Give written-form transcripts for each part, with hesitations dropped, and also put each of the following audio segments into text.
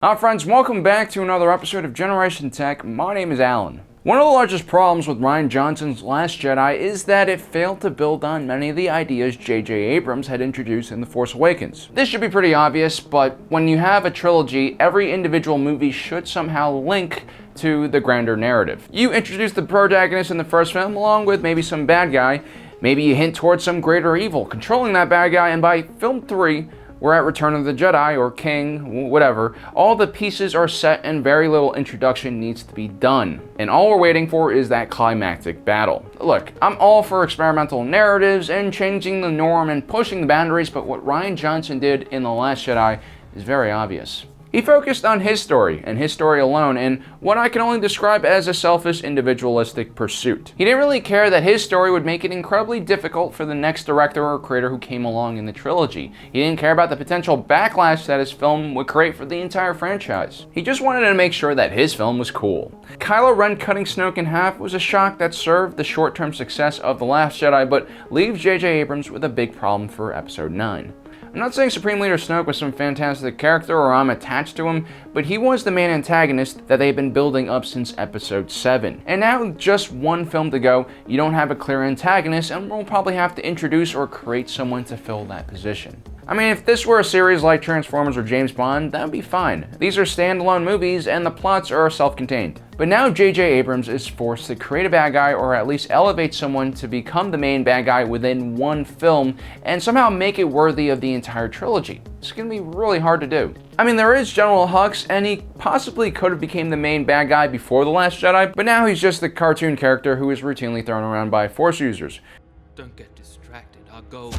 Hi friends, welcome back to another episode of Generation Tech. My name is Alan. One of the largest problems with Rian Johnson's Last Jedi is that it failed to build on many of the ideas J.J. Abrams had introduced in The Force Awakens. This should be pretty obvious, but when you have a trilogy, every individual movie should somehow link to the grander narrative. You introduce the protagonist in the first film along with maybe some bad guy, maybe you hint towards some greater evil controlling that bad guy, and by film 3, we're at Return of the Jedi, or King, whatever. All the pieces are set and very little introduction needs to be done. And all we're waiting for is that climactic battle. Look, I'm all for experimental narratives and changing the norm and pushing the boundaries, but what Rian Johnson did in The Last Jedi is very obvious. He focused on his story, and his story alone, in what I can only describe as a selfish, individualistic pursuit. He didn't really care that his story would make it incredibly difficult for the next director or creator who came along in the trilogy. He didn't care about the potential backlash that his film would create for the entire franchise. He just wanted to make sure that his film was cool. Kylo Ren cutting Snoke in half was a shock that served the short-term success of The Last Jedi, but leaves J.J. Abrams with a big problem for Episode 9. I'm not saying Supreme Leader Snoke was some fantastic character or I'm attached to him, but he was the main antagonist that they've been building up since Episode 7. And now, with just one film to go, you don't have a clear antagonist, and we'll probably have to introduce or create someone to fill that position. I mean, if this were a series like Transformers or James Bond, that would be fine. These are standalone movies and the plots are self-contained. But now J.J. Abrams is forced to create a bad guy or at least elevate someone to become the main bad guy within one film and somehow make it worthy of the entire trilogy. It's going to be really hard to do. I mean, there is General Hux, and he possibly could have became the main bad guy before The Last Jedi, but now he's just the cartoon character who is routinely thrown around by Force users. Don't get distracted, I'll go.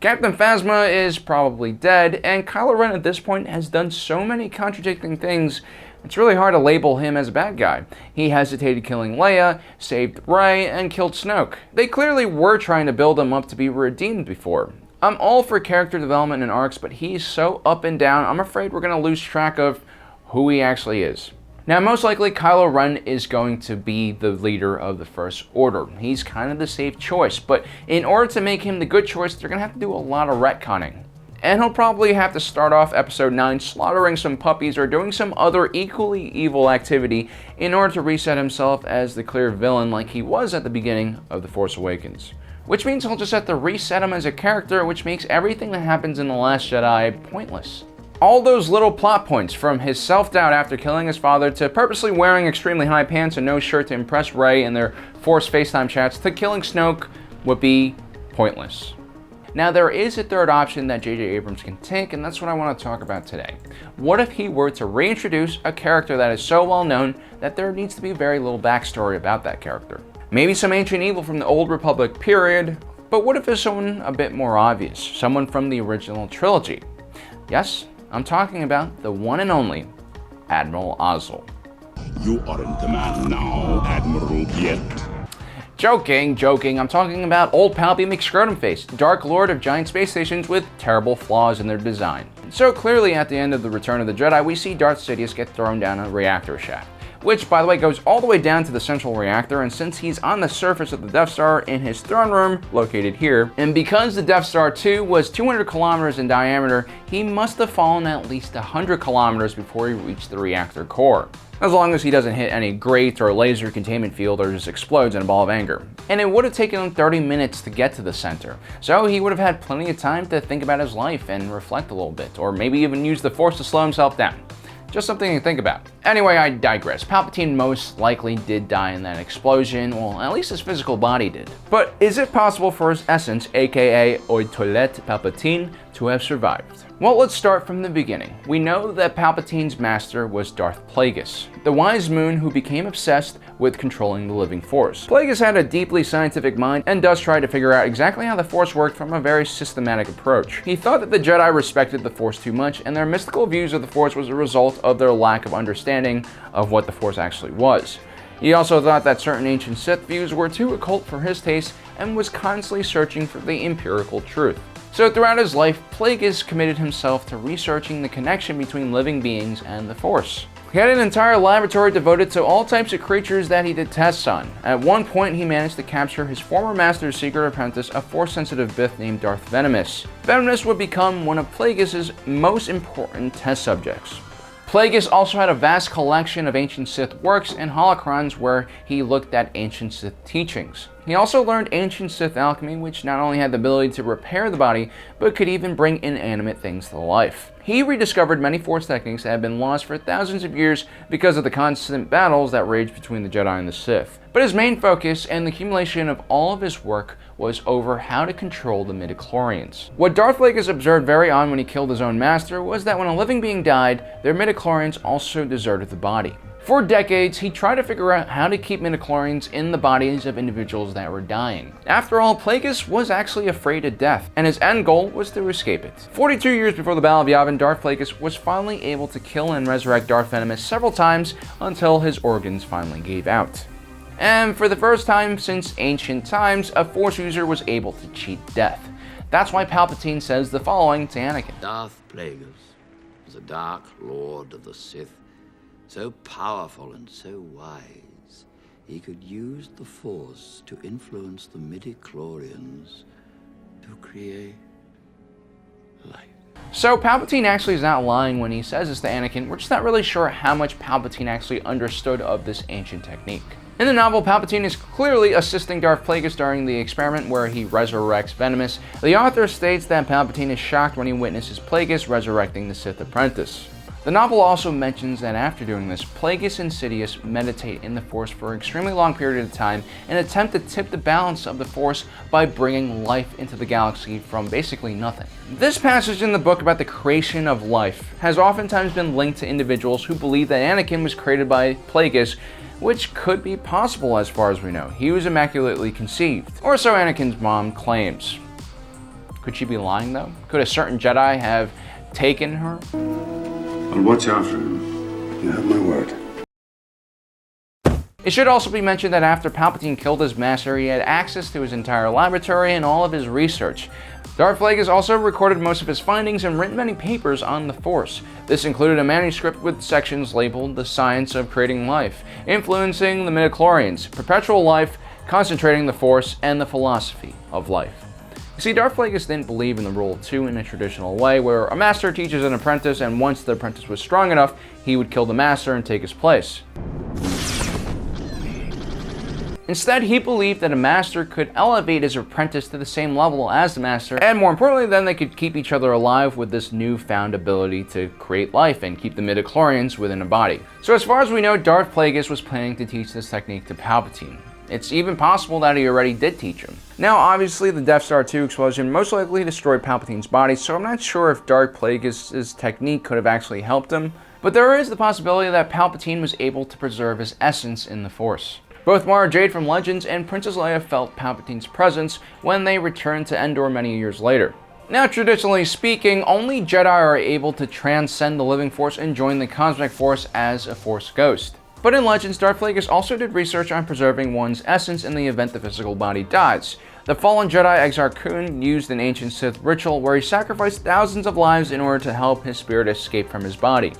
Captain Phasma is probably dead, and Kylo Ren at this point has done so many contradicting things, it's really hard to label him as a bad guy. He hesitated killing Leia, saved Rey, and killed Snoke. They clearly were trying to build him up to be redeemed before. I'm all for character development and arcs, but he's so up and down, I'm afraid we're going to lose track of who he actually is. Now, most likely, Kylo Ren is going to be the leader of the First Order. He's kind of the safe choice, but in order to make him the good choice, they're going to have to do a lot of retconning. And he'll probably have to start off Episode 9 slaughtering some puppies or doing some other equally evil activity in order to reset himself as the clear villain like he was at the beginning of The Force Awakens. Which means he'll just have to reset him as a character, which makes everything that happens in The Last Jedi pointless. All those little plot points, from his self-doubt after killing his father, to purposely wearing extremely high pants and no shirt to impress Rey in their forced FaceTime chats, to killing Snoke, would be pointless. Now, there is a third option that J.J. Abrams can take, and that's what I want to talk about today. What if he were to reintroduce a character that is so well known that there needs to be very little backstory about that character? Maybe some ancient evil from the Old Republic period, but what if it's someone a bit more obvious, someone from the original trilogy? Yes, I'm talking about the one and only Admiral Ozzel. You aren't the man now, Admiral Piet. Joking. I'm talking about old Palpy McScrotumface, Dark Lord of giant space stations with terrible flaws in their design. So clearly at the end of the Return of the Jedi, we see Darth Sidious get thrown down a reactor shaft, which, by the way, goes all the way down to the central reactor, and since he's on the surface of the Death Star in his throne room, located here, and because the Death Star 2 was 200 kilometers in diameter, he must have fallen at least 100 kilometers before he reached the reactor core. As long as he doesn't hit any grate or laser containment field or just explodes in a ball of anger. And it would have taken him 30 minutes to get to the center, so he would have had plenty of time to think about his life and reflect a little bit, or maybe even use the Force to slow himself down. Just something to think about. Anyway, I digress. Palpatine most likely did die in that explosion, well, at least his physical body did. But is it possible for his essence, aka Oitolet Palpatine, to have survived? Well, let's start from the beginning. We know that Palpatine's master was Darth Plagueis, the wise moon who became obsessed with controlling the living Force. Plagueis had a deeply scientific mind and does try to figure out exactly how the Force worked from a very systematic approach. He thought that the Jedi respected the Force too much, and their mystical views of the Force was a result of their lack of understanding of what the Force actually was. He also thought that certain ancient Sith views were too occult for his taste and was constantly searching for the empirical truth. So throughout his life, Plagueis committed himself to researching the connection between living beings and the Force. He had an entire laboratory devoted to all types of creatures that he did tests on. At one point, he managed to capture his former master's secret apprentice, a Force-sensitive Bith named Darth Venomous. Venomous would become one of Plagueis' most important test subjects. Plagueis also had a vast collection of ancient Sith works and holocrons where he looked at ancient Sith teachings. He also learned ancient Sith alchemy, which not only had the ability to repair the body, but could even bring inanimate things to life. He rediscovered many Force techniques that had been lost for thousands of years because of the constant battles that raged between the Jedi and the Sith. But his main focus and the accumulation of all of his work was over how to control the midichlorians. What Darth Plagueis observed very on when he killed his own master was that when a living being died, their midichlorians also deserted the body. For decades, he tried to figure out how to keep midichlorians in the bodies of individuals that were dying. After all, Plagueis was actually afraid of death, and his end goal was to escape it. 42 years before the Battle of Yavin, Darth Plagueis was finally able to kill and resurrect Darth Venomous several times until his organs finally gave out. And for the first time since ancient times, a Force user was able to cheat death. That's why Palpatine says the following to Anakin. Darth Plagueis was a dark lord of the Sith, so powerful and so wise, he could use the Force to influence the midichlorians to create life. So Palpatine actually is not lying when he says this to Anakin. We're just not really sure how much Palpatine actually understood of this ancient technique. In the novel, Palpatine is clearly assisting Darth Plagueis during the experiment where he resurrects Venomous. The author states that Palpatine is shocked when he witnesses Plagueis resurrecting the Sith apprentice. The novel also mentions that after doing this, Plagueis and Sidious meditate in the Force for an extremely long period of time and attempt to tip the balance of the Force by bringing life into the galaxy from basically nothing. This passage in the book about the creation of life has oftentimes been linked to individuals who believe that Anakin was created by Plagueis, which could be possible as far as we know. He was immaculately conceived, or so Anakin's mom claims. Could she be lying though? Could a certain Jedi have taken her? I'll watch out for him. You have my word. It should also be mentioned that after Palpatine killed his master, he had access to his entire laboratory and all of his research. Darth Plagueis also recorded most of his findings and written many papers on the Force. This included a manuscript with sections labeled The Science of Creating Life, Influencing the Midichlorians, Perpetual Life, Concentrating the Force, and the Philosophy of Life. You see, Darth Plagueis didn't believe in the rule of two in a traditional way, where a master teaches an apprentice, and once the apprentice was strong enough, he would kill the master and take his place. Instead, he believed that a master could elevate his apprentice to the same level as the master, and more importantly, then they could keep each other alive with this newfound ability to create life and keep the midichlorians within a body. So as far as we know, Darth Plagueis was planning to teach this technique to Palpatine. It's even possible that he already did teach him. Now, obviously, the Death Star 2 explosion most likely destroyed Palpatine's body, so I'm not sure if Darth Plagueis' technique could have actually helped him, but there is the possibility that Palpatine was able to preserve his essence in the Force. Both Mara Jade from Legends and Princess Leia felt Palpatine's presence when they returned to Endor many years later. Now, traditionally speaking, only Jedi are able to transcend the living Force and join the cosmic Force as a Force ghost. But in Legends, Darth Plagueis also did research on preserving one's essence in the event the physical body dies. The fallen Jedi Exar Kun used an ancient Sith ritual where he sacrificed thousands of lives in order to help his spirit escape from his body.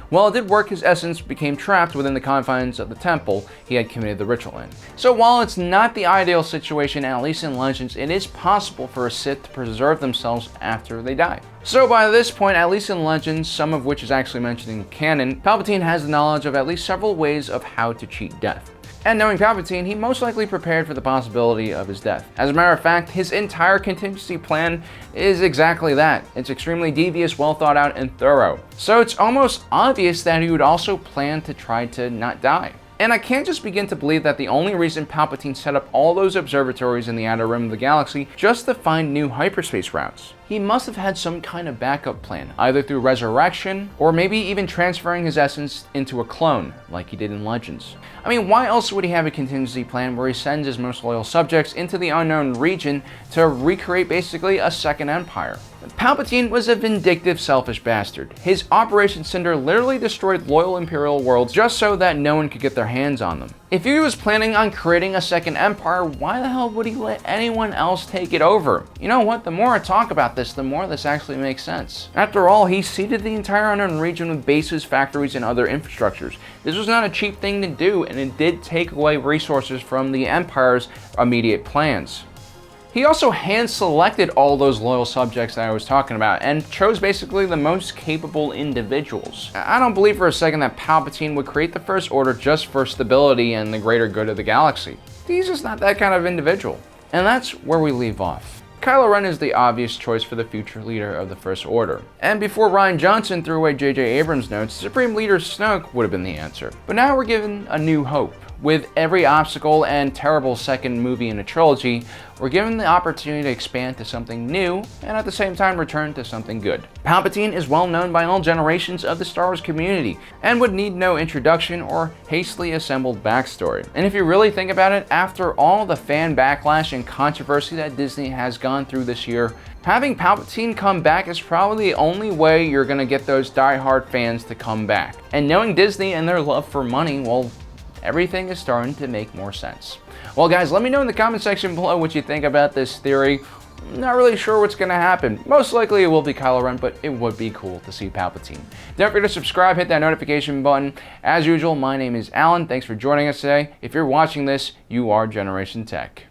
While it did work, his essence became trapped within the confines of the temple he had committed the ritual in. So while it's not the ideal situation, at least in Legends, it is possible for a Sith to preserve themselves after they die. So by this point, at least in Legends, some of which is actually mentioned in canon, Palpatine has the knowledge of at least several ways of how to cheat death. And knowing Palpatine, he most likely prepared for the possibility of his death. As a matter of fact, his entire contingency plan is exactly that. It's extremely devious, well thought out, and thorough. So it's almost obvious that he would also plan to try to not die. And I can't just begin to believe that the only reason Palpatine set up all those observatories in the outer rim of the galaxy just to find new hyperspace routes. He must have had some kind of backup plan, either through resurrection, or maybe even transferring his essence into a clone, like he did in Legends. I mean, why else would he have a contingency plan where he sends his most loyal subjects into the unknown region to recreate basically a second empire? Palpatine was a vindictive, selfish bastard. His Operation Cinder literally destroyed loyal Imperial worlds just so that no one could get their hands on them. If he was planning on creating a second empire, why the hell would he let anyone else take it over? You know what, the more I talk about this, the more this actually makes sense. After all, he seeded the entire unknown region with bases, factories, and other infrastructures. This was not a cheap thing to do, and it did take away resources from the Empire's immediate plans. He also hand-selected all those loyal subjects that I was talking about and chose basically the most capable individuals. I don't believe for a second that Palpatine would create the First Order just for stability and the greater good of the galaxy. He's just not that kind of individual. And that's where we leave off. Kylo Ren is the obvious choice for the future leader of the First Order. And before Rian Johnson threw away J.J. Abrams' notes, Supreme Leader Snoke would have been the answer. But now we're given a new hope. With every obstacle and terrible second movie in a trilogy, we're given the opportunity to expand to something new and at the same time return to something good. Palpatine is well known by all generations of the Star Wars community and would need no introduction or hastily assembled backstory. And if you really think about it, after all the fan backlash and controversy that Disney has gone through this year, having Palpatine come back is probably the only way you're gonna get those die-hard fans to come back. And knowing Disney and their love for money, well, everything is starting to make more sense. Well guys, let me know in the comment section below what you think about this theory. Not really sure what's going to happen. Most likely it will be Kylo Ren, but it would be cool to see Palpatine. Don't forget to subscribe, hit that notification button. As usual, my name is Alan. Thanks for joining us today. If you're watching this, you are Generation Tech.